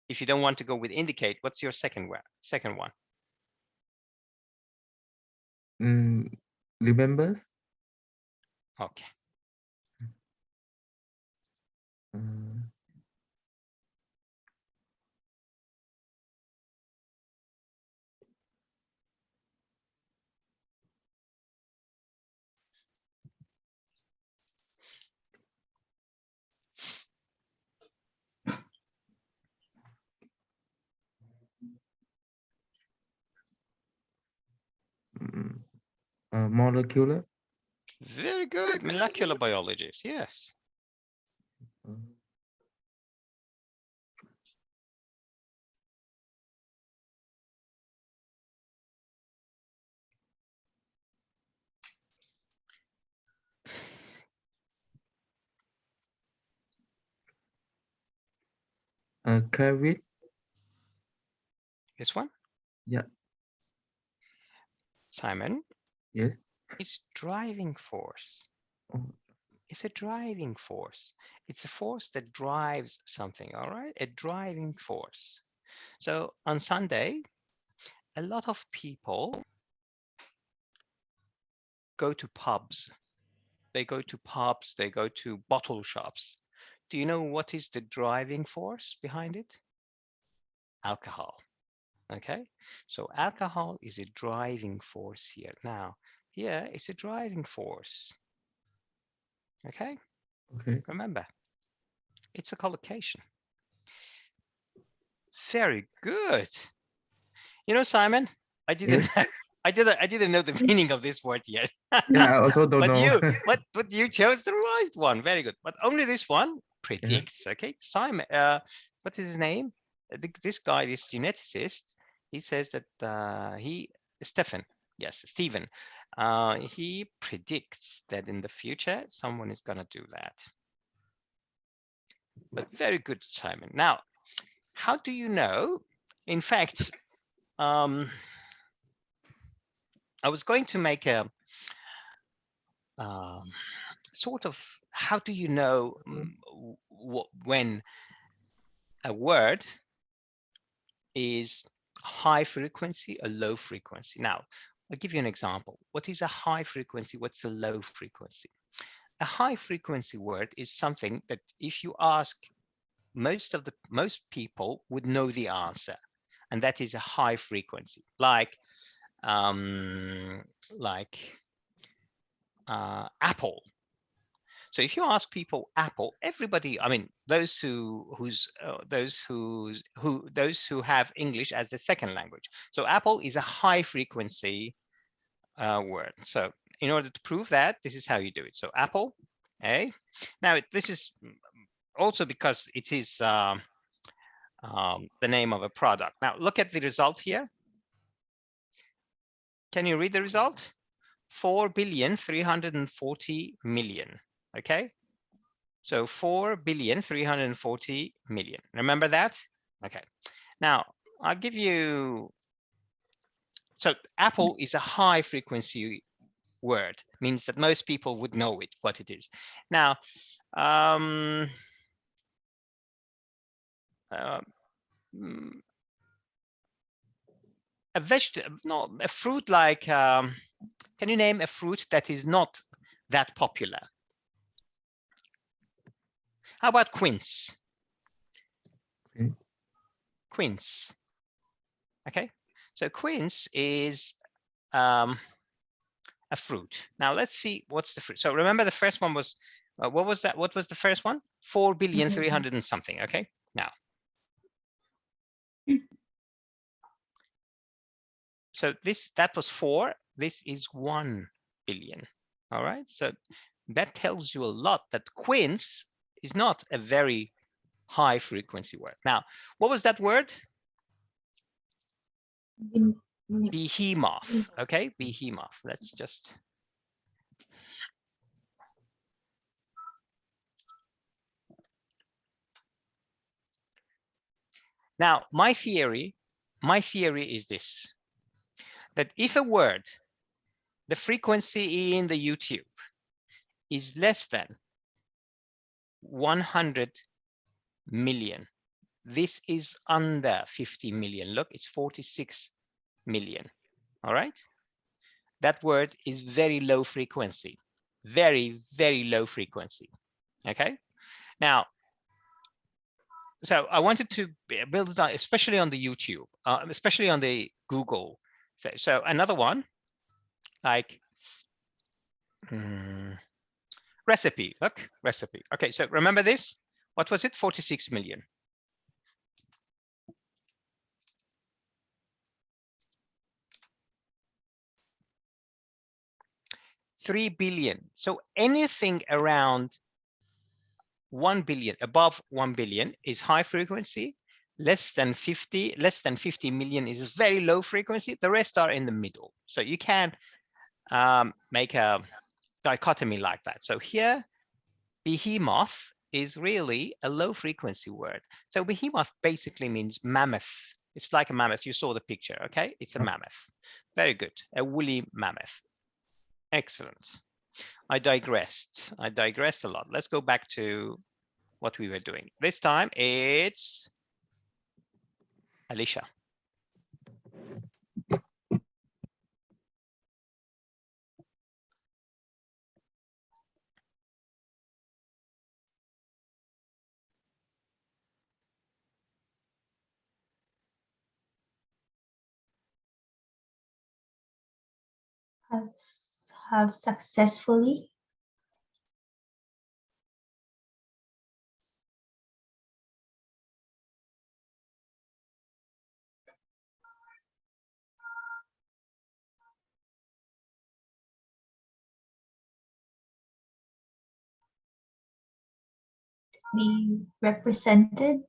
If you don't want to go with indicate, what's your second one? Remembers. Okay. Molecular. Very good. Molecular biologist. Yes. Carried. This one, Yeah. Simon, Yes. it's driving force. Oh, It's a driving force. It's a force that drives something, all right? A driving force. So on Sunday, a lot of people go to pubs. They go to pubs, they go to bottle shops. Do you know what is the driving force behind it? Alcohol. Okay, so alcohol is a driving force here. Now, here it's a driving force. Okay, okay. remember, it's a collocation. Very good. You know, Simon, I didn't Yes. I didn't know the meaning of this word yet. Yeah, I also don't but know. but you chose the right one. Very good. But only this one predicts. Okay, Simon. What is his name? This guy, this geneticist, he says that Stephen. Yes, Stephen. He predicts that in the future someone is gonna do that. But very good, Simon. Now, how do you know? In fact, I was going to make a sort of, how do you know when a word is high frequency or low frequency? Now, I'll give you an example. What is a high frequency? What's a low frequency? A high frequency word is something that if you ask most people would know the answer, and that is a high frequency, like apple. So if you ask people apple, everybody, I mean, those who have English as a second language. So apple is a high frequency word. So in order to prove that, this is how you do it. So apple, eh? Now this is also because it is the name of a product. Now look at the result here. Can you read the result? 4,340,000,000. Okay, so 4,340,000,000. Remember that? Okay, now I'll give you, so apple is a high frequency word, means that most people would know it, what it is. Now a vegetable, no, a fruit like, can you name a fruit that is not that popular? How about quince? Okay. Quince. Okay, so quince is a fruit. Now let's see what's the fruit. So remember the first one was, what was that? What was the first one? 4,300,000,000 and something. Okay, now. So that was 4. This is 1 billion. All right, so that tells you a lot that quince is not a very high frequency word. Now, what was that word? Behemoth. Okay, behemoth. Let's just. Now, my theory is this, that if a word, the frequency in the YouTube is less than 100 million, this is under 50 million. Look, it's 46 million. All right, that word is very low frequency, very, very low frequency. Okay, now, so I wanted to build it out, especially on the YouTube, especially on the Google. So another one, like recipe. Look, recipe. Okay, so remember this. What was it? 46 million. 3 billion. So anything around 1 billion, above 1 billion is high frequency. Less than 50 million is very low frequency. The rest are in the middle. So you can make a dichotomy like that. So here, behemoth is really a low frequency word. So behemoth basically means mammoth. It's like a mammoth. You saw the picture, okay? It's a mammoth. Very good. A woolly mammoth. Excellent. I digressed a lot. Let's go back to what we were doing. This time it's Alicia. Have successfully. Be represented.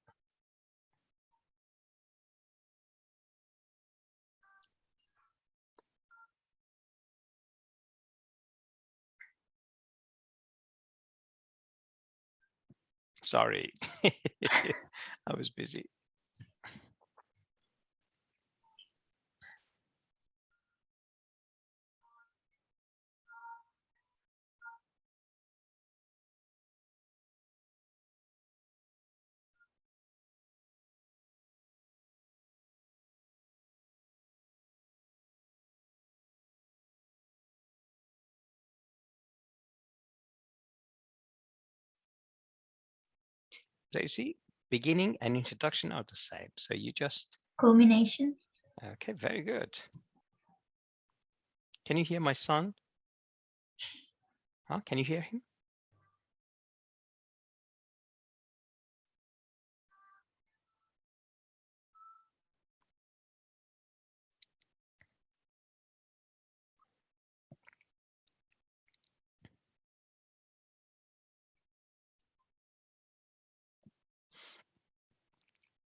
Sorry, I was busy. So you see, beginning and introduction are the same. So you just, Culmination. okay, very good. Can you hear my son? Huh? Can you hear him?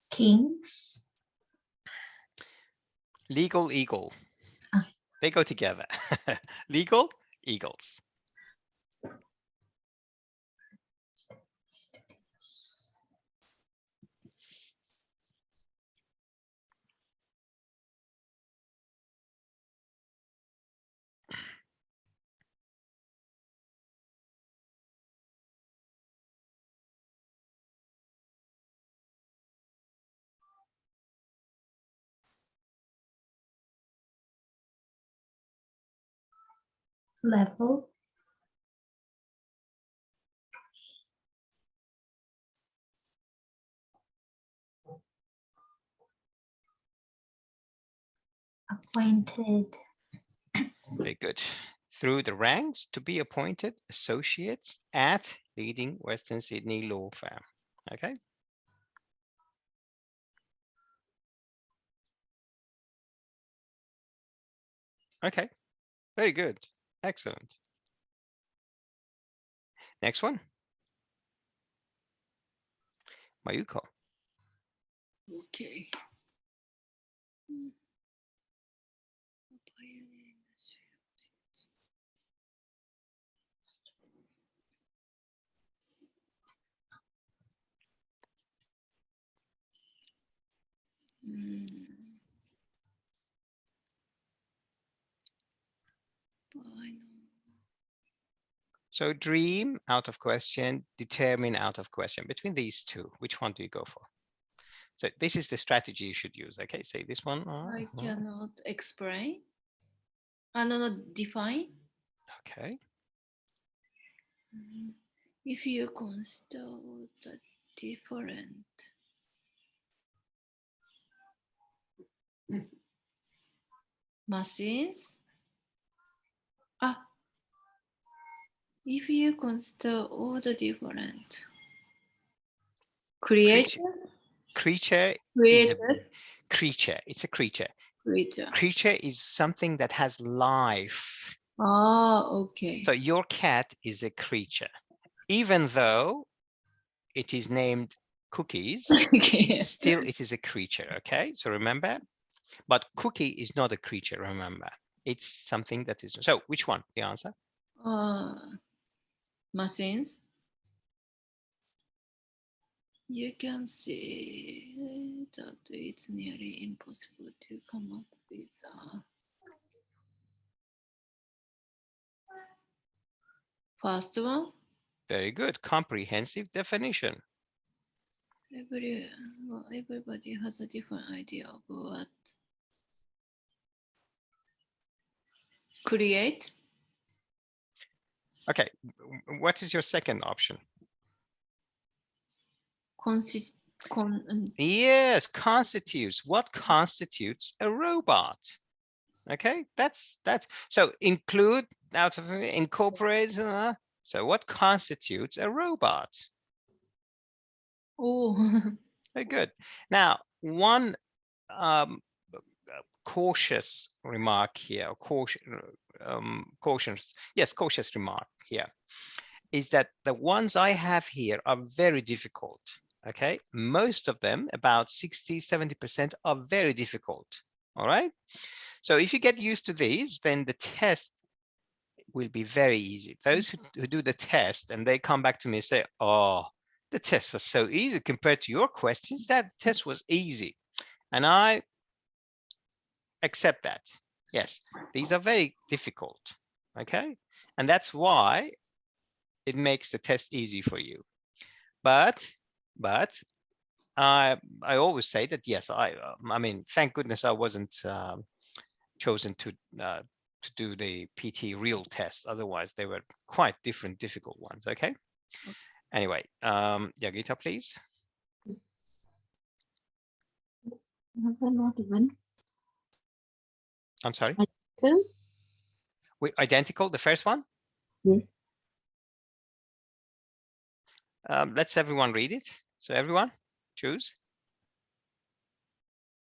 Kings. Legal eagle. Ah. They go together. Legal eagles. Level. Appointed. Very good. Through the ranks to be appointed associates at leading Western Sydney law firm. Okay. Okay. Very good. Excellent. Next one. Mayuko. Okay. So dream out of question, determine out of question. Between these two, which one do you go for? So this is the strategy you should use. Okay, say this one. I cannot explain. No, define. Okay. If you consider the different machines, if you consider all the different creature. Creature. It's a creature. Creature. Creature is something that has life. Oh, okay. So your cat is a creature, even though it is named Cookies. Okay. Still, it is a creature. Okay, so remember. But cookie is not a creature. Remember, it's something that is. So which one? The answer. Machines. You can see that it's nearly impossible to come up with a first one. Very good. Comprehensive definition. Everybody has a different idea of what create. Okay, what is your second option? Yes, constitutes. What constitutes a robot? Okay, that's so include out of incorporate. So what constitutes a robot? Oh, Very good. Now, one cautious remark here, cautious remark here, is that the ones I have here are very difficult. Okay, most of them, about 60–70%, are very difficult. All right, so if you get used to these, then the test will be very easy. Those who do the test and they come back to me and say, oh, the test was so easy compared to your questions, that test was easy. And I accept that. Yes, these are very difficult. Okay, and that's why it makes the test easy for you. But I always say that, yes, I mean, thank goodness I wasn't chosen to do the PT real test. Otherwise, they were quite difficult ones. Okay. Anyway, Yagita, please. Not even. I'm sorry. Identical? Wait, identical, the first one? Yes. Let's everyone read it. So everyone, choose.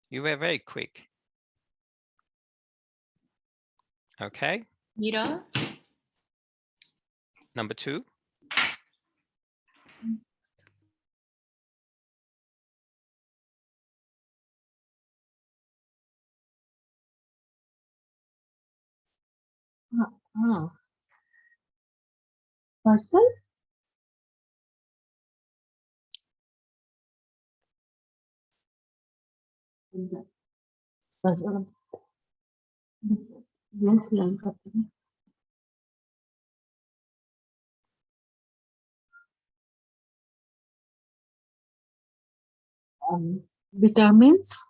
You were very quick. Okay. Mira. Number 2. Person? Person. Yes, line copy. Vitamins.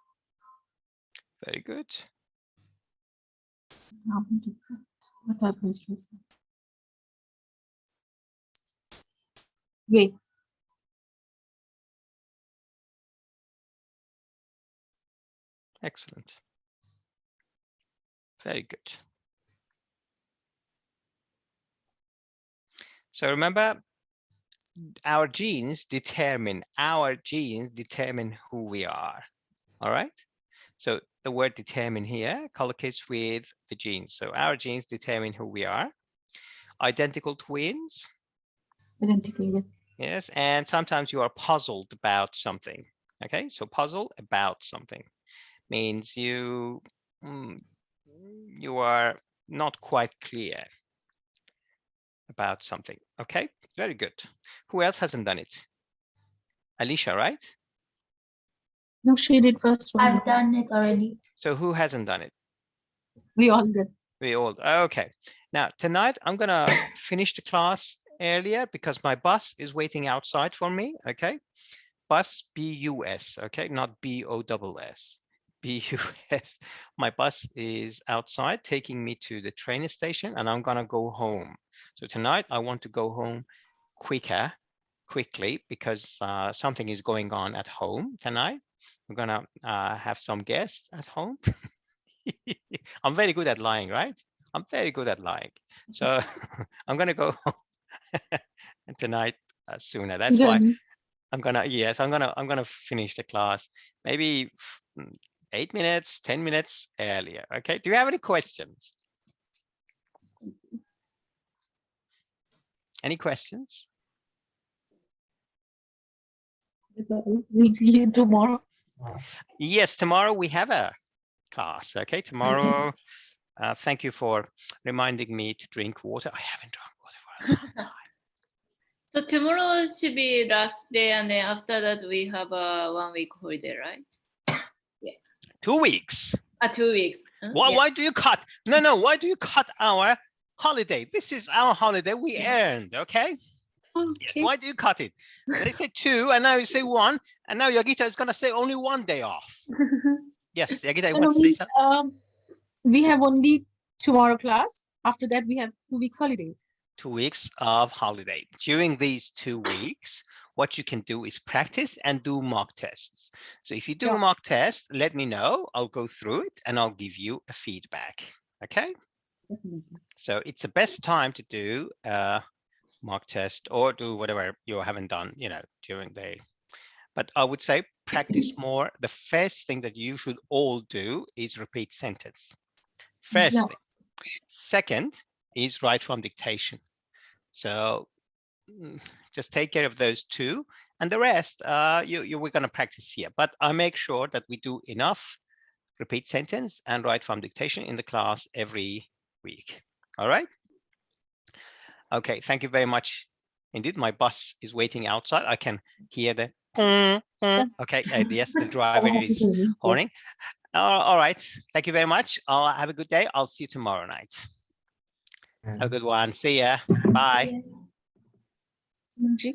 Very good. What happens to us? Wait. Excellent. Very good. So remember, our genes determine who we are. All right. So the word determine here collocates with the genes. So our genes determine who we are. Identical twins. Identical. Yes. Yes. And sometimes you are puzzled about something. Okay. So puzzle about something means you are not quite clear about something. Okay. Very good. Who else hasn't done it? Alicia, right? No, she did first one. I've done it already. So who hasn't done it? We all did. We all, okay. Now tonight I'm gonna finish the class earlier because my bus is waiting outside for me. Okay, bus BUS. Okay, not BOSS. BUS. My bus is outside taking me to the train station, and I'm gonna go home. So tonight I want to go home quickly because something is going on at home tonight. We're gonna have some guests at home. I'm very good at lying, right? I'm very good at lying. So I'm gonna go home tonight sooner. That's why I'm gonna finish the class maybe 8 minutes, 10 minutes earlier. Okay. Do you have any questions? Any questions? We'll see you tomorrow. Yes, tomorrow we have a class. Okay, tomorrow. Thank you for reminding me to drink water. I haven't drunk water for a long time. So tomorrow should be last day, and then after that we have a 1 week holiday, right? 2 weeks. 2 weeks. Why? Yeah. Why do you cut? No. Why do you cut our holiday? This is our holiday. We earned. Okay. Yes. Okay. Why do you cut it? They say 2, and now you say 1, and now Yagita is gonna say only 1 day off. Yes, Yagita, you No, want to say means, something? we have only tomorrow class. After that, we have 2 weeks holidays. 2 weeks of holiday. During these 2 weeks, what you can do is practice and do mock tests. So if you do a Yeah. mock test, let me know. I'll go through it and I'll give you a feedback. Okay. Definitely. So it's the best time to do a mock test or do whatever you haven't done, during the day. But I would say practice more. The first thing that you should all do is repeat sentence. First Yeah. thing. Second is write from dictation. So just take care of those 2, and the rest we're going to practice here. But I make sure that we do enough repeat sentence and write from dictation in the class every week. All right. Okay. Thank you very much. Indeed, my bus is waiting outside. I can hear the. Okay. Yes, the driver is horning. All right. Thank you very much. Have a good day. I'll see you tomorrow night. Have a good one. See ya. Bye. Yeah.